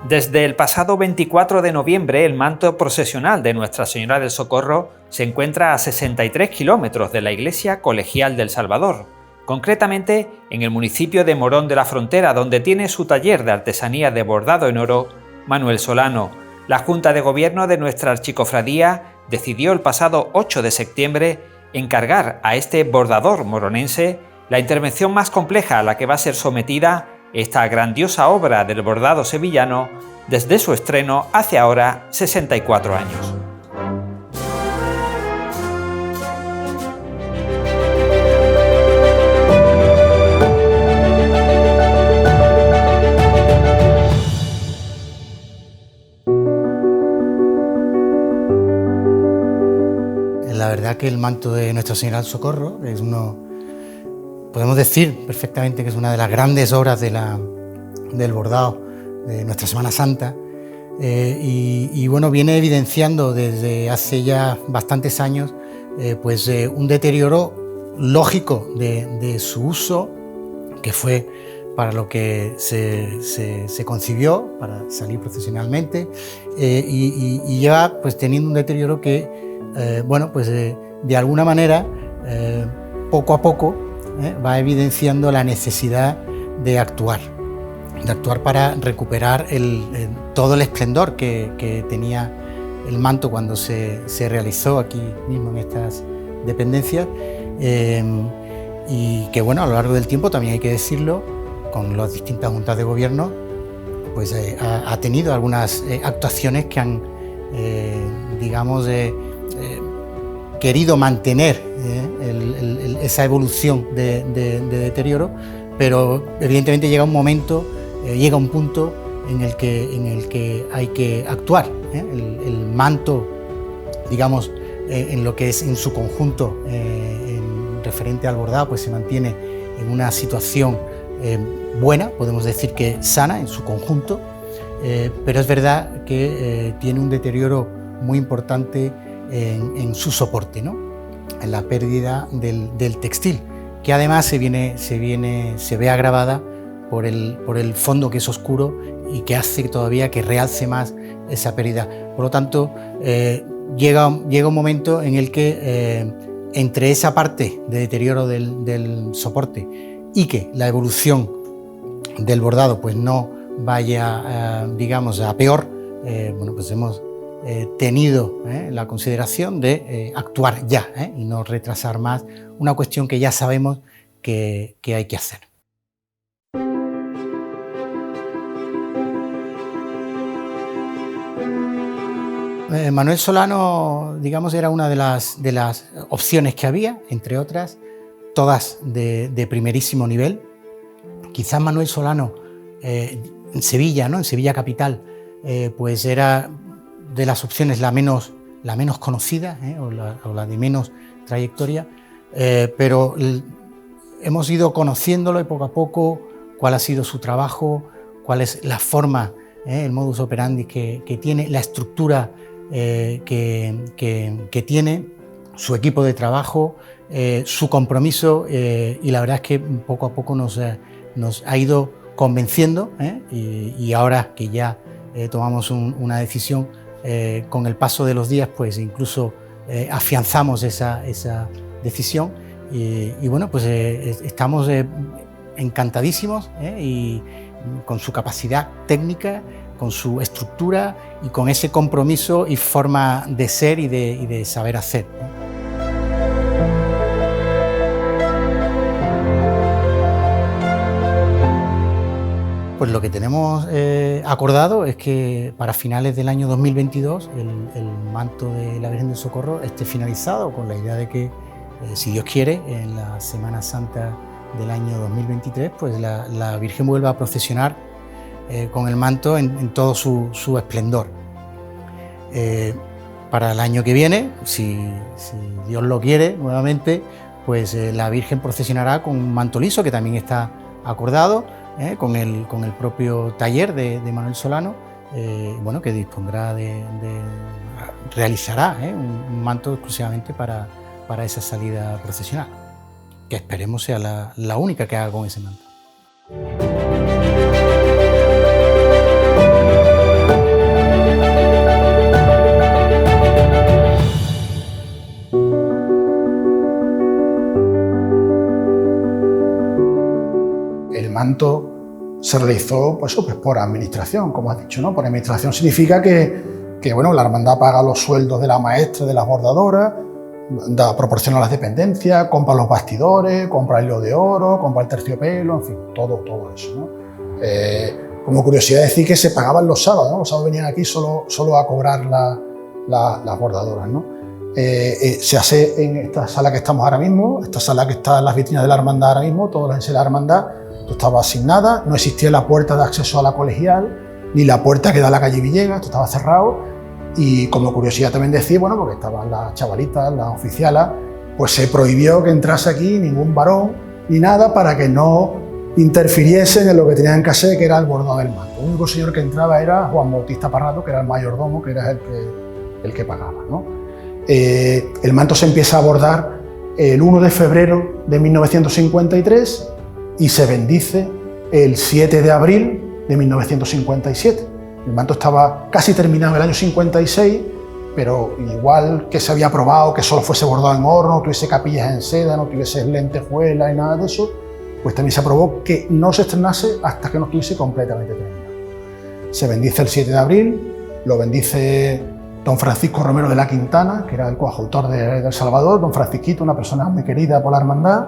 Desde el pasado 24 de noviembre, el manto procesional de Nuestra Señora del Socorro se encuentra a 63 kilómetros de la Iglesia Colegial del Salvador, concretamente en el municipio de Morón de la Frontera, donde tiene su taller de artesanía de bordado en oro Manuel Solano. La Junta de Gobierno de nuestra archicofradía decidió el pasado 8 de septiembre encargar a este bordador moronense la intervención más compleja a la que va a ser sometida esta grandiosa obra del bordado sevillano desde su estreno hace ahora 64 años. La verdad que el manto de Nuestra Señora del Socorro es podemos decir perfectamente que es una de las grandes obras del bordado de nuestra Semana Santa y bueno, viene evidenciando desde hace ya bastantes años un deterioro lógico de su uso, que fue para lo que se concibió, para salir procesionalmente, y lleva pues teniendo un deterioro que de alguna manera poco a poco va evidenciando la necesidad de actuar para recuperar todo el esplendor que tenía el manto cuando se realizó aquí mismo en estas dependencias, y que bueno, a lo largo del tiempo, también hay que decirlo, con las distintas juntas de gobierno, pues ha tenido algunas actuaciones que han querido mantener esa evolución de deterioro, pero evidentemente llega un punto en el que hay que actuar. El manto, digamos, en lo que es en su conjunto, en referente al bordado, pues se mantiene en una situación buena, podemos decir que sana en su conjunto, pero es verdad que tiene un deterioro muy importante en su soporte, ¿no? En la pérdida del textil, que además se ve agravada por el fondo, que es oscuro y que hace todavía que realce más esa pérdida. Por lo tanto, llega un momento en el que entre esa parte de deterioro del soporte y que la evolución del bordado pues no vaya a peor, pues hemos tenido la consideración de actuar ya y no retrasar más una cuestión que ya sabemos que hay que hacer. Manuel Solano, digamos, era una de las opciones que había, entre otras, todas de primerísimo nivel. Quizás Manuel Solano en Sevilla, ¿no? En Sevilla capital, pues era de las opciones la menos conocida, o la de menos trayectoria, pero hemos ido conociéndolo y poco a poco cuál ha sido su trabajo, cuál es la forma, el modus operandi que tiene, la estructura que tiene, su equipo de trabajo, su compromiso, y la verdad es que poco a poco nos ha ido convenciendo, y ahora que ya tomamos una decisión, con el paso de los días pues incluso afianzamos esa decisión, y bueno, pues estamos encantadísimos, y con su capacidad técnica, con su estructura y con ese compromiso y forma de ser y de saber hacer. Pues lo que tenemos acordado es que para finales del año 2022 el manto de la Virgen del Socorro esté finalizado, con la idea de que, si Dios quiere, en la Semana Santa del año 2023, pues la Virgen vuelva a procesionar con el manto en todo su esplendor. Para el año que viene, si Dios lo quiere, nuevamente, pues la Virgen procesionará con un manto liso, que también está acordado, con el propio taller de Manuel Solano, que dispondrá realizará un manto exclusivamente para esa salida procesional, que esperemos sea la única que haga con ese manto. manto se realizó pues por administración, como has dicho, ¿no? Por administración significa que bueno, la hermandad paga los sueldos de la maestra, de las bordadoras, proporciona las dependencias, compra los bastidores, compra el hilo de oro, compra el terciopelo, en fin, todo eso, ¿no? Como curiosidad decir que se pagaban los sábados, ¿no? Los sábados venían aquí solo a cobrar las bordadoras, ¿no? Se hace en esta sala que estamos ahora mismo, esta sala que está en las vitrinas de la hermandad ahora mismo, todas las enseres de la hermandad, esto estaba asignada, no existía la puerta de acceso a la colegial, ni la puerta que da a la calle Villegas, esto estaba cerrado. Y como curiosidad también decir, bueno, porque estaban las chavalitas, las oficialas, pues se prohibió que entrase aquí ningún varón ni nada para que no interfiriesen en lo que tenían que hacer, que era el bordado del manto. El único señor que entraba era Juan Bautista Parrado, que era el mayordomo, que era el que pagaba, ¿no? El manto se empieza a bordar el 1 de febrero de 1953 y se bendice el 7 de abril de 1957. El manto estaba casi terminado en el año 56, pero igual que se había aprobado que solo fuese bordado en oro, no tuviese capillas en seda, no tuviese lentejuelas y nada de eso, pues también se aprobó que no se estrenase hasta que no estuviese completamente terminado. Se bendice el 7 de abril, lo bendice don Francisco Romero de la Quintana, que era el coadjutor de El Salvador, don Francisquito, una persona muy querida por la hermandad,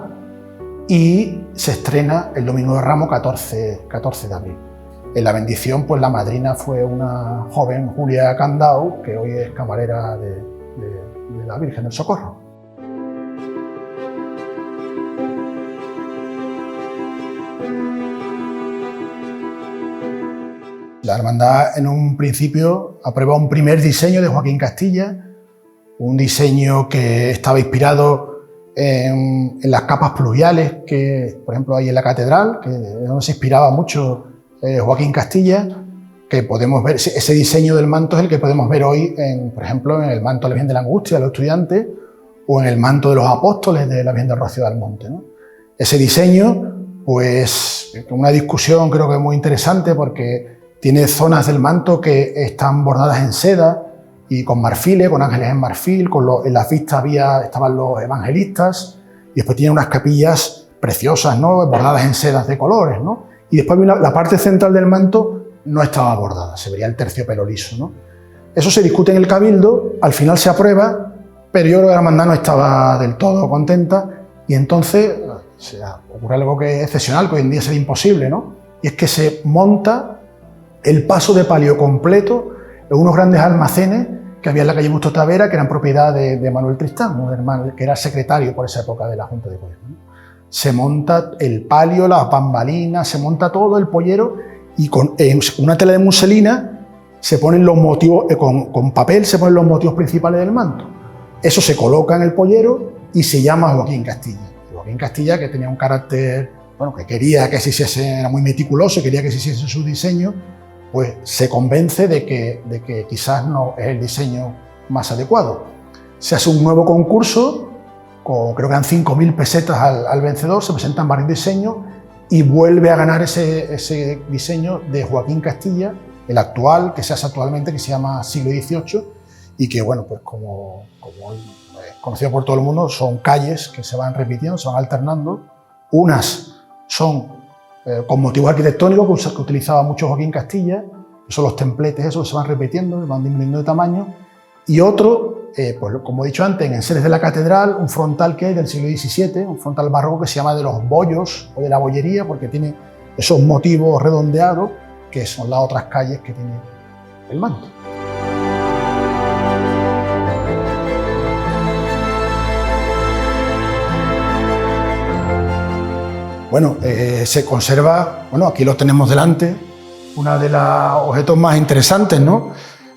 y se estrena el Domingo de Ramos 14 de abril. En la bendición, pues la madrina fue una joven, Julia Candau, que hoy es camarera de la Virgen del Socorro. La hermandad en un principio aprobó un primer diseño de Joaquín Castilla, un diseño que estaba inspirado en las capas pluviales que, por ejemplo, hay en la catedral, que es donde se inspiraba mucho Joaquín Castilla, que podemos ver, ese diseño del manto es el que podemos ver hoy, por ejemplo, en el manto de la Virgen de la Angustia de los estudiantes o en el manto de los apóstoles de la Virgen del Rocío del Monte, ¿no? Ese diseño, pues, una discusión creo que muy interesante porque tiene zonas del manto que están bordadas en seda y con marfiles, con ángeles en marfil, en las vistas estaban los evangelistas, y después tiene unas capillas preciosas, ¿no? Bordadas en sedas de colores, ¿no? Y después la parte central del manto no estaba bordada, se vería el terciopelo liso, ¿no? Eso se discute en el Cabildo, al final se aprueba, pero yo creo que la hermandad no estaba del todo contenta y entonces ocurre algo que es excepcional, que hoy en día sería imposible, ¿no? Y es que se monta el paso de palio completo en unos grandes almacenes que había en la calle Busto Tavera, que eran propiedad de Manuel Tristán, un hermano que era secretario por esa época de la Junta de Gobierno, ¿no? Se monta el palio, las bambalinas, se monta todo el pollero y con una tela de muselina se ponen los motivos, con papel se ponen los motivos principales del manto. Eso se coloca en el pollero y se llama Joaquín Castilla. Joaquín Castilla, que tenía un carácter, bueno, que quería que se hiciese, era muy meticuloso, quería que se hiciese su diseño, pues se convence de que quizás no es el diseño más adecuado. Se hace un nuevo concurso, creo que eran 5.000 pesetas al vencedor, se presentan varios diseños y vuelve a ganar ese diseño de Joaquín Castilla, el actual, que se hace actualmente, que se llama Siglo XVIII, y que, bueno, pues como es conocido por todo el mundo, son calles que se van repitiendo, se van alternando. Unas son con motivos arquitectónicos que utilizaba mucho Joaquín Castilla, que son los templetes esos que se van repitiendo, van disminuyendo de tamaño, y otro, pues como he dicho antes, en enseres de la catedral, un frontal que hay del siglo XVII, un frontal barroco que se llama de los bollos o de la bollería, porque tiene esos motivos redondeados, que son las otras calles que tiene el manto. Bueno, se conserva, bueno, aquí lo tenemos delante, uno de los objetos más interesantes, ¿no?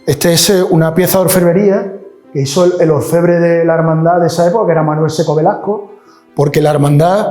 Este es una pieza de orfebrería que hizo el orfebre de la hermandad de esa época, que era Manuel Seco Velasco, porque la hermandad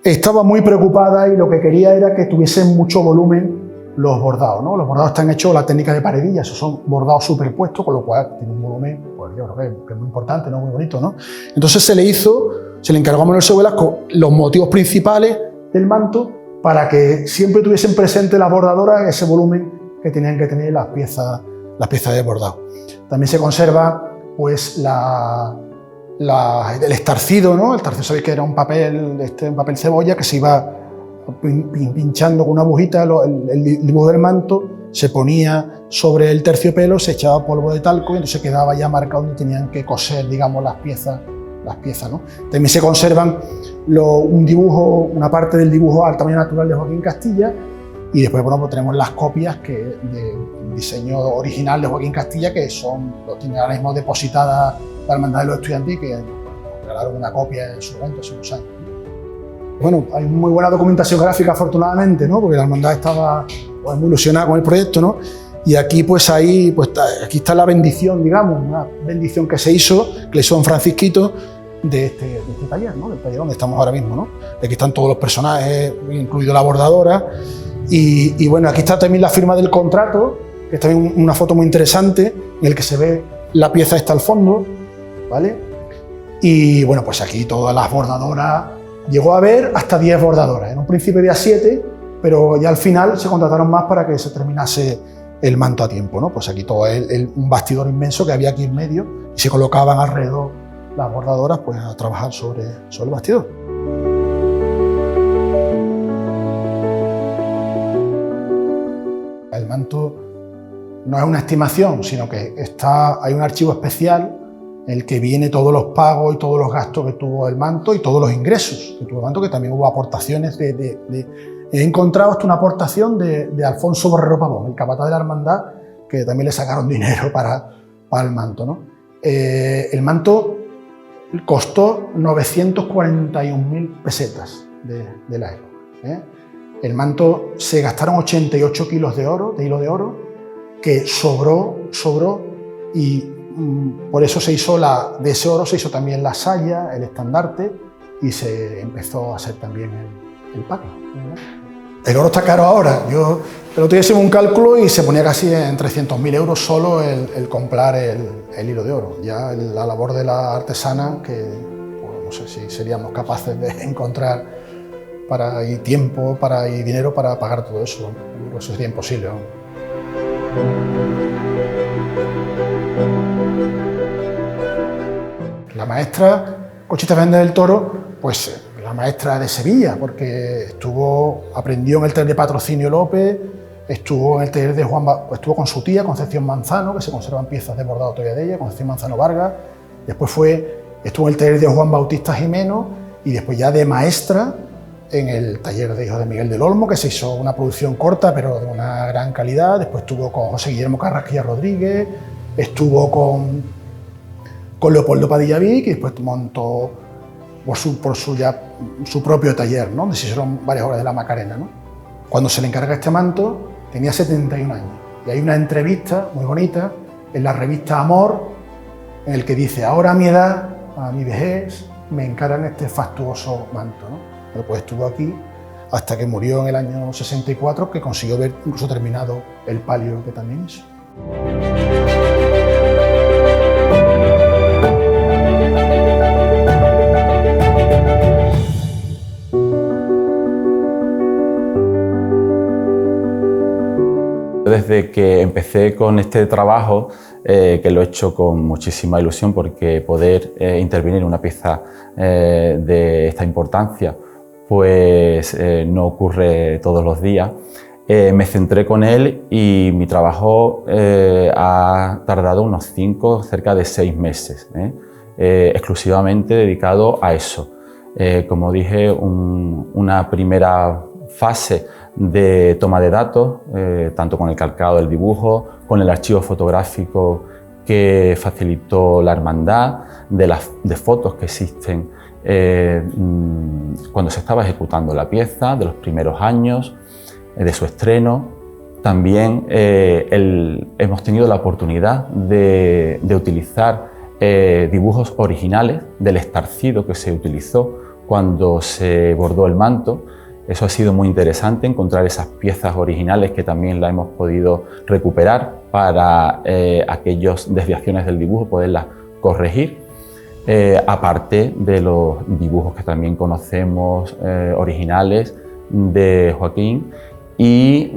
estaba muy preocupada y lo que quería era que tuviesen mucho volumen los bordados, ¿no? Los bordados están hechos con la técnica de paredilla, esos son bordados superpuestos, con lo cual tiene un volumen, pues yo creo que es muy importante, ¿no? Muy bonito, ¿no? Entonces se le encargó a Manuel Seco Velasco los motivos principales del manto para que siempre tuviesen presente las bordadoras ese volumen que tenían que tener las piezas de bordado. También se conserva pues el estarcido, ¿no? El estarcido, sabéis que era un papel cebolla que se iba pinchando con una agujita el dibujo del manto, se ponía sobre el terciopelo, se echaba polvo de talco y entonces quedaba ya marcado donde tenían que coser, digamos, las piezas, ¿no? También se conservan una parte del dibujo al tamaño natural de Joaquín Castilla, y después, bueno, pues tenemos las copias del diseño original de Joaquín Castilla, que los tiene ahora mismo depositadas la Hermandad de los Estudiantes, que regalaron una copia en su momento, hace unos años. Bueno, hay muy buena documentación gráfica, afortunadamente, ¿no? Porque la Hermandad estaba pues, muy ilusionada con el proyecto, ¿no? Y aquí, pues aquí está la bendición, digamos, una bendición que se hizo, que le hizo don Francisquito, de este taller, ¿no? Del taller donde estamos ahora mismo, ¿no? Aquí están todos los personajes, incluido la bordadora. Y bueno, aquí está también la firma del contrato, que es también una foto muy interesante, en el que se ve la pieza esta al fondo, ¿vale? Y bueno, pues aquí todas las bordadoras, llegó a haber hasta 10 bordadoras. En un principio había 7, pero ya al final se contrataron más para que se terminase el manto a tiempo, ¿no? Pues aquí todo un bastidor inmenso que había aquí en medio, y se colocaban alrededor las bordadoras pues a trabajar sobre el bastidor. El manto no es una estimación, sino que hay un archivo especial en el que viene todos los pagos y todos los gastos que tuvo el manto y todos los ingresos que tuvo el manto, que también hubo aportaciones He encontrado hasta una aportación de Alfonso Borrero Pavón, el capataz de la hermandad, que también le sacaron dinero para el manto, ¿no? El manto costó 941.000 pesetas de la época, ¿eh? El manto se gastaron 88 kilos de hilo de oro, que sobró y por eso de ese oro se hizo también la saya, el estandarte, y se empezó a hacer también el pacto. El oro está caro ahora. Yo el otro día hice un cálculo y se ponía casi en 300.000 euros solo el comprar el hilo de oro. Ya la labor de la artesana, que bueno, no sé si seríamos capaces de encontrar tiempo y dinero para pagar todo eso. Eso sería imposible, ¿no? La maestra Conchita Fernández del Toro, pues la maestra de Sevilla, porque aprendió en el taller de Patrocinio López, estuvo en el taller de estuvo con su tía Concepción Manzano, que se conservan piezas de bordado todavía de ella, Concepción Manzano Vargas. Después estuvo en el taller de Juan Bautista Jimeno, y después ya de maestra en el taller de Hijos de Miguel del Olmo, que se hizo una producción corta pero de una gran calidad. Después estuvo con José Guillermo Carrasquilla Rodríguez, estuvo con Leopoldo Padilla Vic, y después montó por su propio taller, ¿no? Donde se hicieron varias obras de la Macarena, ¿no? Cuando se le encarga este manto tenía 71 años, y hay una entrevista muy bonita en la revista Amor en el que dice: ahora a mi edad, a mi vejez, me encargan este fastuoso manto, ¿no? Pero pues estuvo aquí hasta que murió en el año 64, que consiguió ver incluso terminado el palio que también hizo. Desde que empecé con este trabajo, que lo he hecho con muchísima ilusión, porque poder intervenir en una pieza de esta importancia pues no ocurre todos los días, me centré con él, y mi trabajo ha tardado unos cerca de 6 meses, exclusivamente dedicado a eso. Como dije, una primera fase de toma de datos, tanto con el calcado del dibujo, con el archivo fotográfico que facilitó la hermandad, de fotos que existen cuando se estaba ejecutando la pieza, de los primeros años, de su estreno. También hemos tenido la oportunidad de utilizar dibujos originales del estarcido que se utilizó cuando se bordó el manto. Eso ha sido muy interesante, encontrar esas piezas originales, que también las hemos podido recuperar para aquellas desviaciones del dibujo, poderlas corregir. Aparte de los dibujos que también conocemos originales de Joaquín, y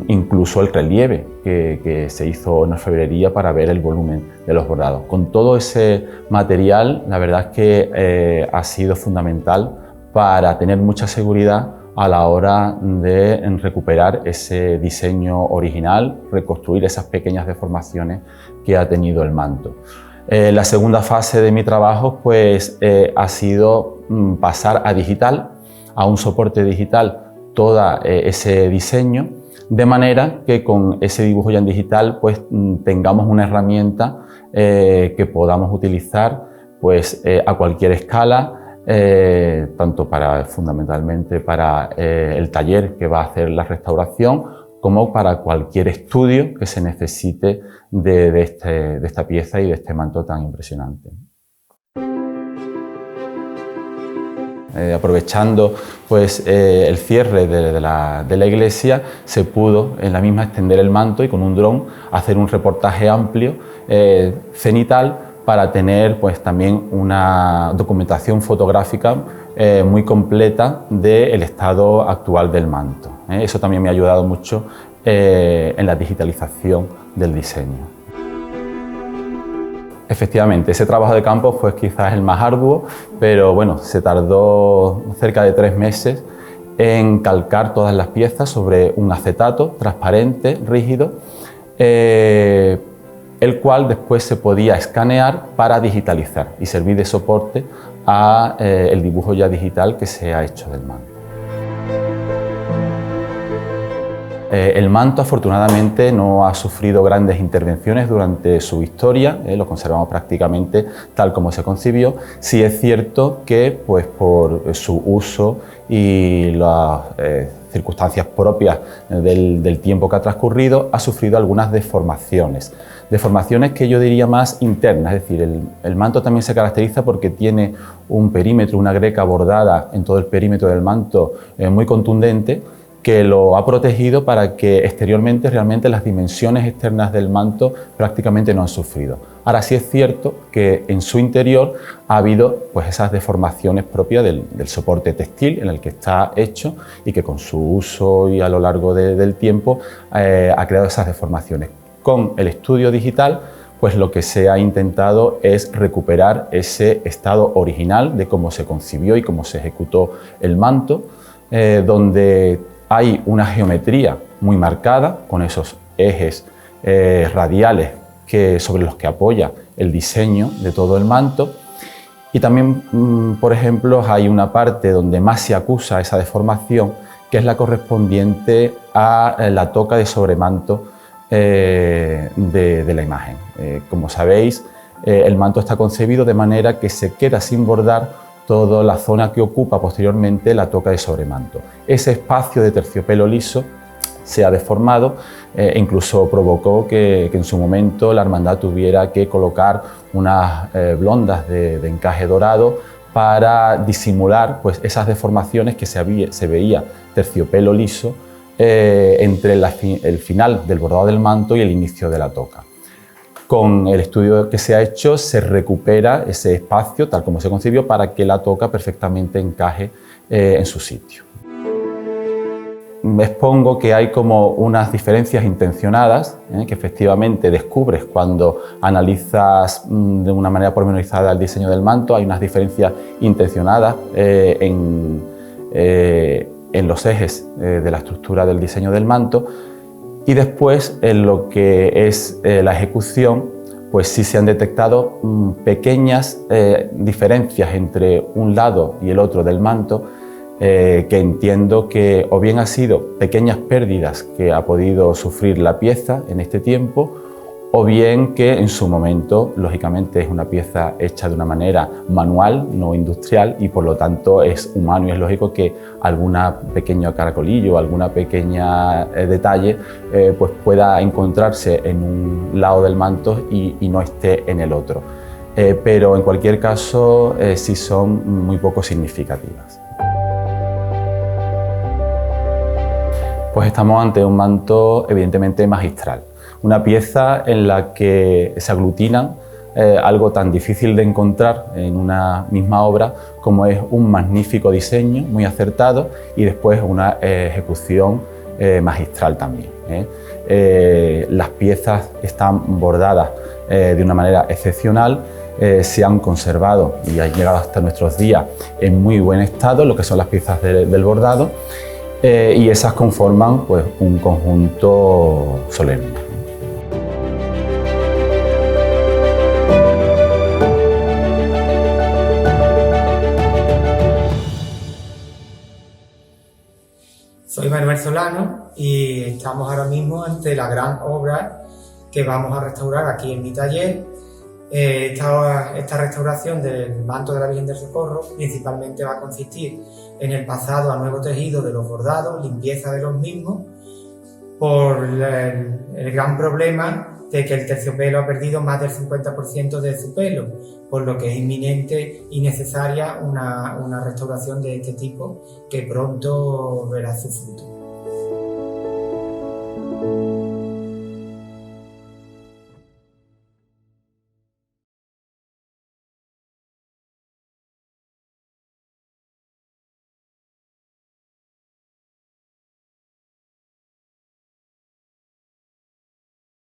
incluso el relieve que se hizo en orfebrería para ver el volumen de los bordados. Con todo ese material, la verdad es que ha sido fundamental para tener mucha seguridad a la hora de recuperar ese diseño original, reconstruir esas pequeñas deformaciones que ha tenido el manto. La segunda fase de mi trabajo pues, ha sido pasar a digital, a un soporte digital, todo ese diseño, de manera que con ese dibujo ya en digital pues, tengamos una herramienta que podamos utilizar pues, a cualquier escala, tanto fundamentalmente para el taller que va a hacer la restauración, como para cualquier estudio que se necesite de esta pieza y de este manto tan impresionante. Aprovechando pues, el cierre de la iglesia, se pudo en la misma extender el manto y con un dron hacer un reportaje amplio, cenital, para tener pues, también una documentación fotográfica muy completa del estado actual del manto. Eso también me ha ayudado mucho en la digitalización del diseño. Efectivamente, ese trabajo de campo fue quizás el más arduo, pero bueno, se tardó cerca de 3 meses en calcar todas las piezas sobre un acetato transparente, rígido, el cual después se podía escanear para digitalizar y servir de soporte al dibujo ya digital que se ha hecho del manto. El manto afortunadamente no ha sufrido grandes intervenciones durante su historia, lo conservamos prácticamente tal como se concibió. Sí es cierto que pues, por su uso y las circunstancias propias del tiempo que ha transcurrido, ha sufrido algunas deformaciones. Deformaciones que yo diría más internas, es decir, el manto también se caracteriza porque tiene un perímetro, una greca bordada en todo el perímetro del manto muy contundente, que lo ha protegido para que exteriormente realmente las dimensiones externas del manto prácticamente no han sufrido. Ahora sí es cierto que en su interior ha habido pues, esas deformaciones propias del soporte textil en el que está hecho y que con su uso y a lo largo del tiempo ha creado esas deformaciones. Con el estudio digital pues lo que se ha intentado es recuperar ese estado original de cómo se concibió y cómo se ejecutó el manto, donde hay una geometría muy marcada con esos ejes radiales sobre los que apoya el diseño de todo el manto, y también, por ejemplo, hay una parte donde más se acusa esa deformación, que es la correspondiente a la toca de sobremanto de la imagen. Como sabéis, el manto está concebido de manera que se queda sin bordar toda la zona que ocupa posteriormente la toca de sobremanto. Ese espacio de terciopelo liso se ha deformado e incluso provocó que en su momento la hermandad tuviera que colocar unas blondas de encaje dorado para disimular pues, esas deformaciones que se veía terciopelo liso entre el final del bordado del manto y el inicio de la toca. Con el estudio que se ha hecho se recupera ese espacio tal como se concibió para que la toca perfectamente encaje en su sitio. Expongo que hay como unas diferencias intencionadas que efectivamente descubres cuando analizas de una manera pormenorizada el diseño del manto. Hay unas diferencias intencionadas en los ejes de la estructura del diseño del manto. Y después, en lo que es la ejecución, pues sí se han detectado pequeñas diferencias entre un lado y el otro del manto, que entiendo que o bien han sido pequeñas pérdidas que ha podido sufrir la pieza en este tiempo, o bien que en su momento, lógicamente, es una pieza hecha de una manera manual, no industrial, y por lo tanto es humano y es lógico que algún pequeño caracolillo, alguna pequeña detalle pues pueda encontrarse en un lado del manto y no esté en el otro. Pero en cualquier caso sí son muy poco significativas. Pues estamos ante un manto evidentemente magistral. Una pieza en la que se aglutinan algo tan difícil de encontrar en una misma obra como es un magnífico diseño muy acertado y después una ejecución magistral también. Las piezas están bordadas de una manera excepcional se han conservado y han llegado hasta nuestros días en muy buen estado, lo que son las piezas del bordado, y esas conforman pues, un conjunto solemne. Soy Manuel Solano y estamos ahora mismo ante la gran obra que vamos a restaurar aquí en mi taller. Esta restauración del manto de la Virgen del Socorro principalmente va a consistir en el pasado a nuevo tejido de los bordados, limpieza de los mismos, por el gran problema de que el terciopelo ha perdido más del 50% de su pelo, por lo que es inminente y necesaria una restauración de este tipo que pronto verá su fruto.